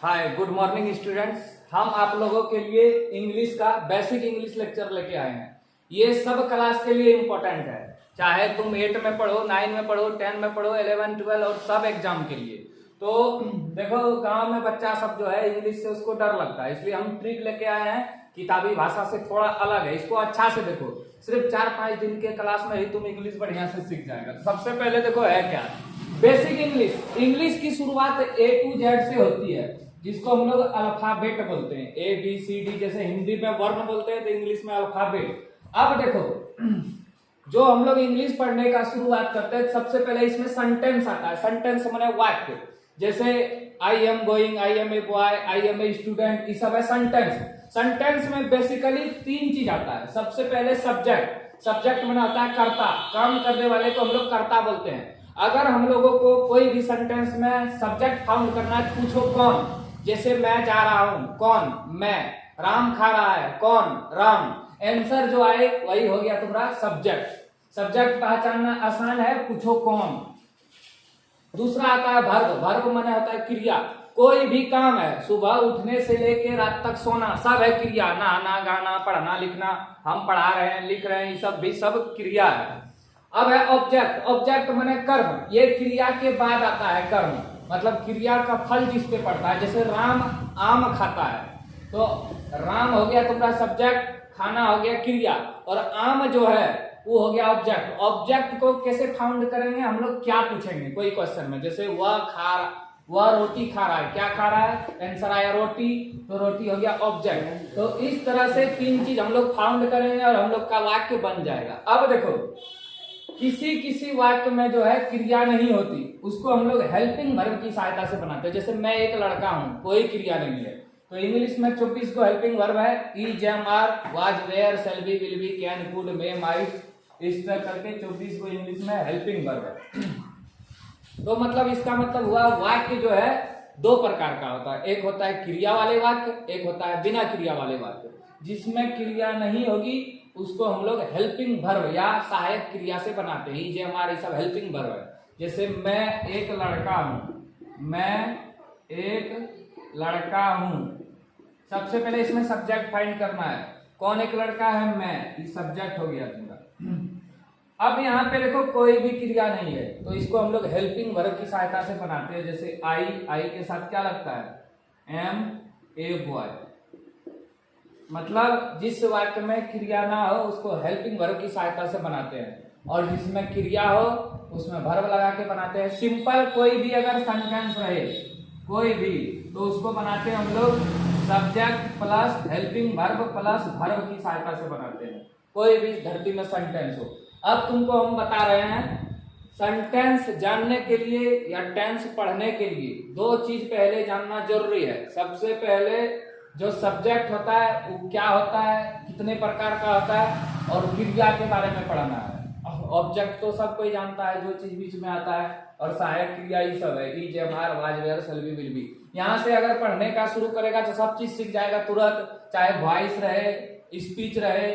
हाय, good morning students. हम आप लोगों के लिए इंग्लिश का बेसिक इंग्लिश लेक्चर लेके आए हैं। ये सब क्लास के लिए इम्पोर्टेंट है, चाहे तुम 8 में पढ़ो, 9 में पढ़ो, 10 में पढ़ो, 11, 12 और सब एग्जाम के लिए। तो देखो, गांव में बच्चा सब जो है इंग्लिश से उसको डर लगता है, इसलिए हम ट्रिक लेके आए हैं। किताबी भाषा से थोड़ा अलग है, इसको अच्छा से देखो। सिर्फ 4-5 दिन के क्लास में ही तुम इंग्लिश बढ़िया से सीख जाएगा। सबसे पहले देखो है क्या, बेसिक इंग्लिश। इंग्लिश की शुरुआत A to Z से होती है, जिसको हम लोग अल्फाबेट बोलते हैं। ABCD, जैसे हिंदी में वर्ण बोलते हैं तो इंग्लिश में अल्फाबेट। अब देखो, जो हम लोग इंग्लिश पढ़ने का शुरुआत करते हैं, सबसे पहले इसमें सेंटेंस आता है। सेंटेंस माने वाक्य। जैसे I am going, I am a boy, I am a student, ये सब है सेंटेंस। सेंटेंस में बेसिकली 3 चीज आता है। सबसे पहले सब्जेक्ट। सब्जेक्ट माने होता है कर्ता, काम करने वाले को हम लोग कर्ता बोलते हैं। अगर हम लोगों को कोई भी सेंटेंस में सब्जेक्ट फाउंड करना है, पूछो कौन। जैसे मैं जा रहा हूं, कौन? मैं। राम खा रहा है, कौन? राम। आंसर जो आए वही हो गया तुम्हारा सब्जेक्ट। सब्जेक्ट पहचानना आसान है, पूछो कौन। दूसरा आता है वर्ब। वर्ब माने होता है क्रिया। कोई भी काम है, सुबह उठने से लेके रात तक सोना, सब है क्रिया। नहाना, गाना, पढ़ना, लिखना, हम पढ़ा रहे हैं, लिख रहे हैं, ये सब भी सब क्रिया है। अब है ऑब्जेक्ट। ऑब्जेक्ट माने कर्म। ये क्रिया के बाद आता है कर्म, मतलब क्रिया का फल जिस पे पड़ता है। जैसे राम आम खाता है, तो राम हो गया तुम्हारा सब्जेक्ट, खाना हो गया क्रिया, और आम जो है वो हो गया ऑब्जेक्ट। ऑब्जेक्ट को कैसे फाउंड करेंगे हम लोग, क्या पूछेंगे कोई क्वेश्चन में। जैसे वह रोटी खा रहा है, क्या खा रहा है? आंसर आया रोटी, तो रोटी हो गया ऑब्जेक्ट। तो इस तरह से 3 चीज हम लोग फाउंड करेंगे और हम लोग का वाक्य बन जाएगा। अब देखो, किसी किसी वाक्य में जो है क्रिया नहीं होती, उसको हम लोग हेल्पिंग वर्ब की सहायता से बनाते हैं। जैसे मैं एक लड़का हूं, कोई क्रिया नहीं है, तो इंग्लिश में 24 को हेल्पिंग वर्ब है। Is, am, are, was, were, shall be, will be, can, could, may, might, इस तरह करके 24 को इंग्लिश में हेल्पिंग वर्ब है। तो मतलब इसका मतलब हुआ, वाक्य जो है 2 प्रकार का होता है। एक होता है क्रिया वाले वाक्य, एक होता है बिना क्रिया वाले वाक्य। जिसमें क्रिया नहीं होगी उसको हम लोग हेल्पिंग वर्ब या सहायक क्रिया से बनाते हैं। ये हमारे सब हेल्पिंग वर्ब है। जैसे मैं एक लड़का हूं, मैं एक लड़का हूं। सबसे पहले इसमें सब्जेक्ट फाइंड करना है, कौन एक लड़का है? मैं। ये सब्जेक्ट हो गया तुम्हारा। अब यहाँ पे देखो कोई भी क्रिया नहीं है, तो इसको हम लोग हेल्पिंग वर्ब की सहायता से बनाते हैं। जैसे आई, आई के साथ क्या लगता है? Am a boy. मतलब जिस वाक्य में क्रिया ना हो उसको हेल्पिंग वर्ब की सहायता से बनाते हैं, और जिसमें क्रिया हो उसमें वर्ब लगा के बनाते हैं। सिंपल कोई भी अगर सेंटेंस रहे, कोई भी, तो उसको बनाते हैं हम लोग subject plus helping verb plus verb की सहायता से बनाते हैं। कोई भी धरती में सेंटेंस हो। अब तुमको हम बता रहे हैं, सेंटेंस जानने के लिए या टेंस पढ़ने के लिए 2 चीज पहले जानना जरूरी है। सबसे पहले जो सब्जेक्ट होता है वो क्या होता है, कितने प्रकार का होता है, और क्रिया के बारे में पढ़ना है। ऑब्जेक्ट तो सब कोई जानता है, जो चीज बीच में आता है, और सहायक क्रिया ये सब है, is, am, are, was, were, shall be, will be. यहाँ से अगर पढ़ने का शुरू करेगा तो सब चीज सीख जाएगा तुरंत, चाहे वॉइस रहे, स्पीच रहे,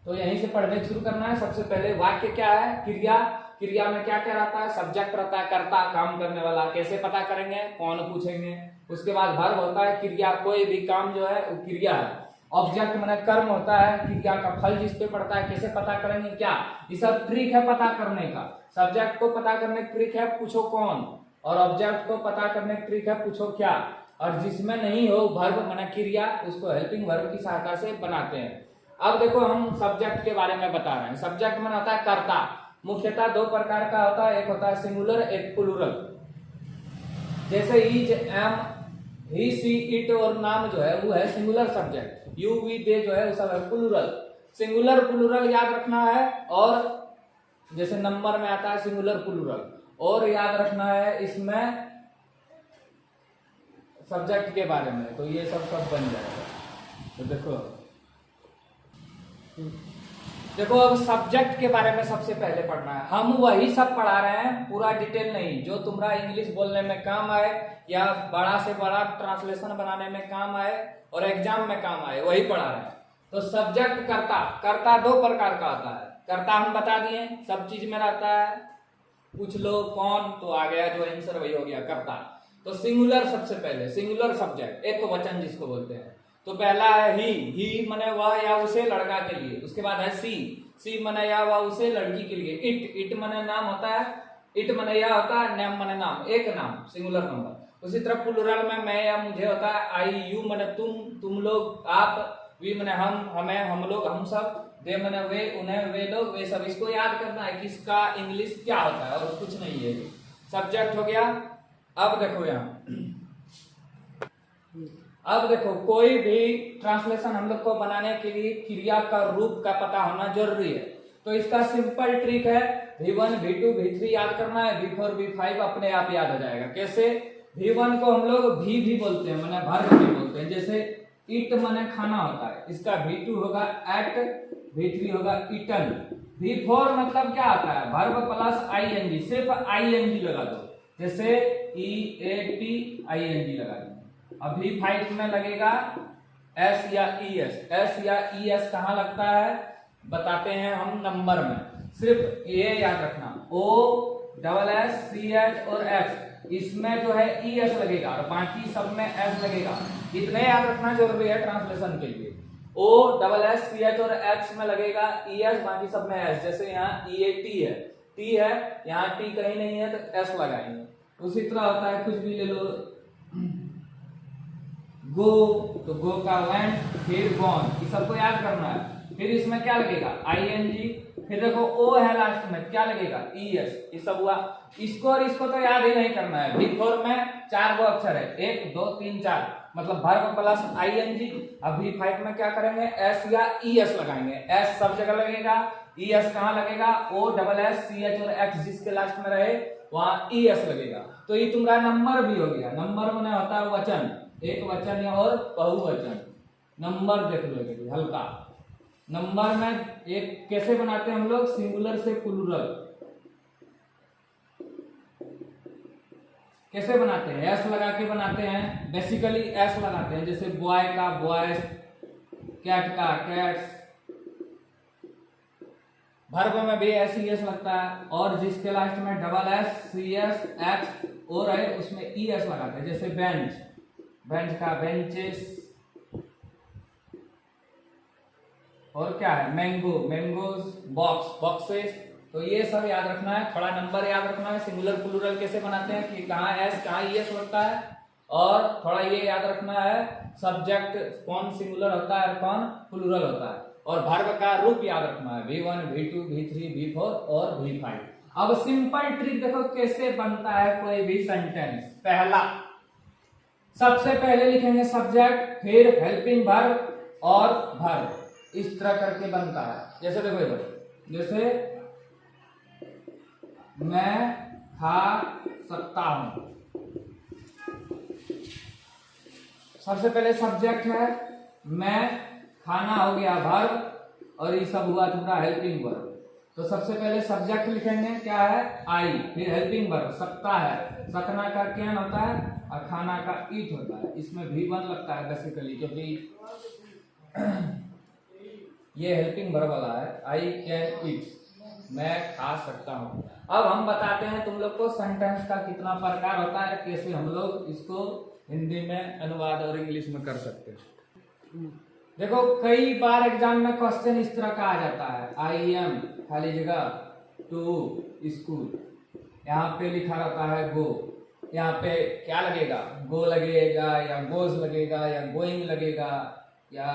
तो यहीं से पढ़ने शुरू करना है। सबसे पहले वाक्य क्या है? क्रिया। क्रिया में क्या क्या रहता है? सब्जेक्ट रहता है, कर्ता, काम करने वाला। कैसे पता करेंगे? कौन पूछेंगे। उसके बाद वर्ब होता है, क्रिया, कोई भी काम जो है वो क्रिया है। ऑब्जेक्ट माने कर्म होता है, क्रिया का फल जिस पे पड़ता है। कैसे पता करेंगे? क्या? ये सब ट्रिक है पता करने का। सब्जेक्ट को पता करने की ट्रिक है, पूछो कौन, और ऑब्जेक्ट को पता करने की ट्रिक है, पूछो क्या। और जिसमें नहीं हो वर्ब माने क्रिया, उसको हेल्पिंग वर्ब की सहायता से बनाते हैं। अब देखो, हम सब्जेक्ट के बारे में बता रहे हैं। सब्जेक्ट माने होता है कर्ता। मुख्यतः 2 प्रकार का होता है, एक होता है सिंगुलर, एक प्लूरल। जैसे is, am, he, she, it और नाम जो है वो है singular subject. You, we, they जो है वो सब है प्लूरल। सिंगुलर प्लूरल याद रखना है, और जैसे नंबर में आता है सिंगुलर प्लूरल, और याद रखना है इसमें सब्जेक्ट के बारे में, तो ये सब बन जाएगा। तो देखो अब सब्जेक्ट के बारे में सबसे पहले पढ़ना है। हम वही सब पढ़ा रहे हैं, पूरा डिटेल नहीं, जो तुम्हारा इंग्लिश बोलने में काम आए या बड़ा से बड़ा ट्रांसलेशन बनाने में काम आए और एग्जाम में काम आए, वही पढ़ा रहे हैं। तो सब्जेक्ट कर्ता। कर्ता 2 प्रकार का होता है। कर्ता हम बता दिए, सब चीज में रहता है, पूछ लो कौन, तो आ गया जो आंसर वही हो गया कर्ता। तो सिंगुलर सबसे पहले, सिंगुलर सब्जेक्ट, एक वचन जिसको बोलते हैं। तो पहला है ही मने वह या उसे, लड़का के लिए। उसके बाद है सी मने या वह उसे, लड़की के लिए। इट मने नाम होता है, इट मने या होता है, नेम मने नाम, एक नाम, सिंगुलर नंबर। उसी तरह प्लूरल में मैं या मुझे होता है आई, यू मने तुम लोग, आप, वी मने हम, हमें, हम लोग, हम सब, दे मने वे, उन्हें, वे लोग, वे सब। इसको याद करना है कि इसका इंग्लिश क्या होता है और कुछ नहीं है। सब्जेक्ट हो गया। अब देखो यहाँ, अब देखो कोई भी ट्रांसलेशन हम लोग को बनाने के लिए क्रिया का रूप का पता होना जरूरी है। तो इसका सिंपल ट्रिक है, V1 V2 V3 याद करना है, V4 V5 अपने आप याद हो जाएगा। कैसे? V1 को हम लोग भी बोलते हैं, माने वर्ब भी बोलते हैं। जैसे इट माने खाना होता है, इसका V2 होगा एट, V3 होगा इटन। V4 मतलब क्या आता है? वर्ब प्लस आईएनजी, सिर्फ आईएनजी लगा दो, जैसे EAT ING लगा दो। अब V5 में लगेगा S या ES। S या ES कहाँ लगता है बताते हैं हम नंबर में। सिर्फ ये याद रखना, OSS और X, इसमें जो है ES लगेगा और बाकी सब में S लगेगा। इतने याद रखना जरूरी है ट्रांसलेशन के लिए। OSS और X में लगेगा ES, बाकी सब में S। जैसे यहाँ EAT है, T है, यहाँ T कहीं नहीं है तो S लगाएंगे। उसी तरह होता है, कुछ भी ले लो, गो तो गो का वेंट, फिर गॉन, ये सबको याद करना है। फिर इसमें क्या लगेगा? ING, फिर देखो O है लास्ट में, क्या लगेगा? ES। ये सब हुआ। इसको और इसको तो याद ही नहीं करना है। V4 में 4 गो अक्षर है, 1 2 3 4, मतलब वर्ब प्लस ING। अब V5 में क्या करेंगे? S या ES लगाएंगे। S सब जगह लगेगा, ES कहाँ लगेगा? OSS और X जिसके लास्ट में रहे वहां ES लगेगा। तो ये तुम्हारा नंबर भी हो गया। नंबर में होता है वचन, एक वचन या और बहुवचन। नंबर देख लो हल्का। नंबर में एक कैसे बनाते हैं हम लोग? सिंगुलर से प्लूरल कैसे बनाते हैं? S लगा के बनाते हैं, बेसिकली S लगाते हैं। जैसे बॉय का बॉयज, कैट का कैट्स। वर्ब में भी SES लगता है, और जिसके लास्ट में SSCS X और है उसमें ES लगाते हैं। जैसे बेंच, बेंच का बेंचेस। और क्या है? Mango, mangoes, box, boxes. तो ये सब याद रखना है, थोड़ा नंबर याद रखना है, सिंगुलर प्लूरल कैसे बनाते हैं कि कहाँ S कहाँ ES लगता है, और थोड़ा ये याद रखना है सब्जेक्ट कौन सिंगुलर होता है और कौन प्लूरल होता है, और वर्ब का रूप याद रखना है, V1 V2 V3 V4 और V5। अब सिंपल ट्रिक देखो कैसे बनता है कोई भी सेंटेंस। पहला, सबसे पहले लिखेंगे सब्जेक्ट, फिर हेल्पिंग वर्ब और वर्ब, इस तरह करके बनता है। जैसे देखो इधर, जैसे मैं खा सकता हूं, सबसे पहले सब्जेक्ट है, मैं, खाना हो गया वर्ब, और ये सब हुआ तुम्हारा हेल्पिंग वर्ब। तो सबसे पहले सब्जेक्ट लिखेंगे, क्या है? आई, फिर हेल्पिंग वर्ब, सकता है, सकना का कैन होता है और खाना का ईट होता है। इसमें V1 लगता है बेसिकली, क्योंकि ये हेल्पिंग वर्ब वाला है, आई कैन ईट, मैं खा सकता हूं। अब हम बताते हैं तुम लोग को सेंटेंस का कितना प्रकार होता है, कैसे हम लोग इसको हिंदी में अनुवाद और इंग्लिश में कर सकते हैं। देखो कई बार एग्जाम में क्वेश्चन इस तरह का आ जाता है, आई एम खाली जगह टू स्कूल, यहाँ पे लिखा रहता है गो, यहाँ पे क्या लगेगा? गो लगेगा या गोज लगेगा या गोइंग लगेगा या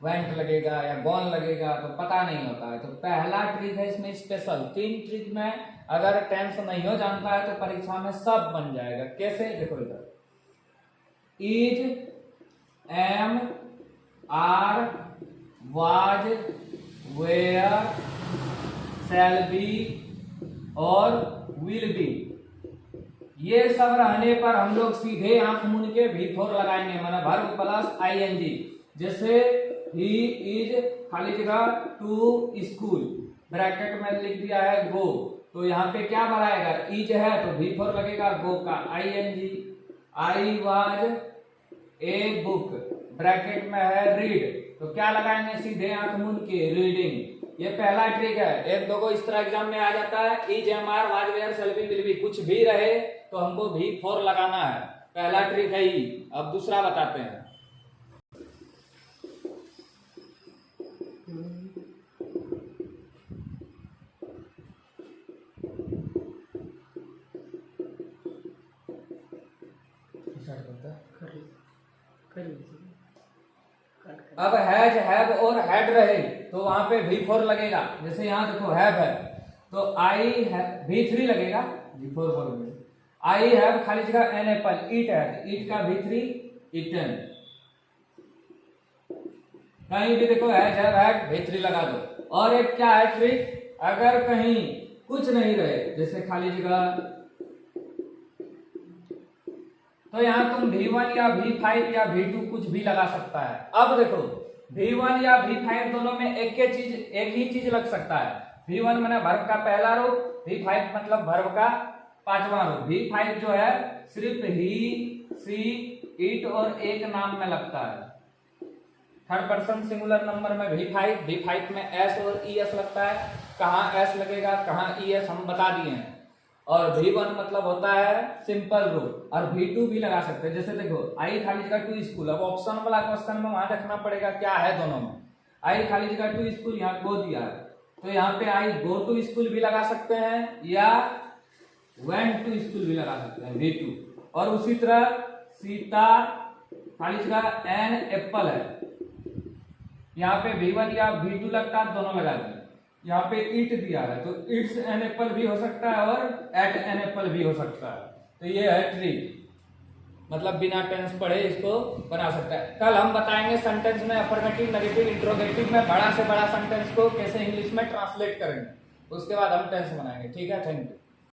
वेंट लगेगा या गॉन लगेगा, तो पता नहीं होता है। तो पहला ट्रिक है इसमें स्पेशल, 3 ट्रिक में अगर टेंस नहीं हो जानता है तो परीक्षा में सब बन जाएगा। कैसे? देखो इधर, is, am, are, was, were, shall be और विल बी, ये सब रहने पर हम लोग सीधे आंख मूंद के V4 लगाएंगे, माना वर्ब प्लस ING। जैसे ही इज खाली जगह टू स्कूल, ब्रैकेट में लिख दिया है गो, तो यहाँ पे क्या बनाएगा? इज है तो V4 लगेगा, गो का ING। I was a book, bracket में है रीड, तो क्या लगाएंगे? सीधे आंख मूंद के रीडिंग। ये पहला ट्रिक है। एक दो को इस तरह एग्जाम में आ जाता है, is, am, are, was, were, shall be, will be, कुछ भी रहे तो हमको V4 लगाना है। पहला ट्रिक है ही। अब दूसरा बताते हैं। अब हैज, हैव और हैड रहे तो वहां पे V4 लगेगा। जैसे यहाँ देखो हैव है तो आई V3 लगेगा। V4 बोलोगे आई हैव खाली जगह एन एप्पल, ईट है ईट का V3 ईटन। कहीं भी देखो हैज हैव हैड V3 लगा दो। और एक क्या है ट्रिक, अगर कहीं कुछ नहीं रहे जैसे खाली जगह तो यहाँ तुम V1 या V5 या V2 कुछ भी लगा सकता है। अब देखो V1 या V5 दोनों में एक ही चीज लग सकता है। V1 माने वर्ब का पहला रूप, V5 मतलब वर्ब का पांचवा रूप। V5 जो है सिर्फ ही, सी, इट और एक नाम में लगता है। थर्ड पर्सन सिंगुलर नंबर में V5 में S और ES लगता है। कहाँ S लगेगा कहाँ ES हम बता दिए हैं। और V1 मतलब होता है सिंपल रूप। और V2 भी लगा सकते हैं। जैसे देखो आई खाली जगह टू स्कूल, अब ऑप्शन वाला क्वेश्चन में वहां देखना पड़ेगा क्या है दोनों में। आई खाली जगह टू स्कूल, यहाँ गो दिया है तो यहाँ पे आई गो टू स्कूल भी लगा सकते हैं या वेंट टू स्कूल भी लगा सकते हैं V2। और उसी तरह सीता खाली जगह एन एप्पल है, यहाँ पे V1 या V2 लगता है, दोनों लगा दिए। यहाँ पे ईट दिया है तो इट्स एन एप्पल भी हो सकता है और एट एन एप्पल भी हो सकता है। तो ये है ट्रिक, मतलब बिना टेंस पढ़े इसको बना सकता है। कल हम बताएंगे सेंटेंस में अफर्मेटिव, नेगेटिव, इंट्रोगेटिव में बड़ा से बड़ा सेंटेंस को कैसे इंग्लिश में ट्रांसलेट करेंगे। उसके बाद हम टेंस बनाएंगे। ठीक है, थैंक यू।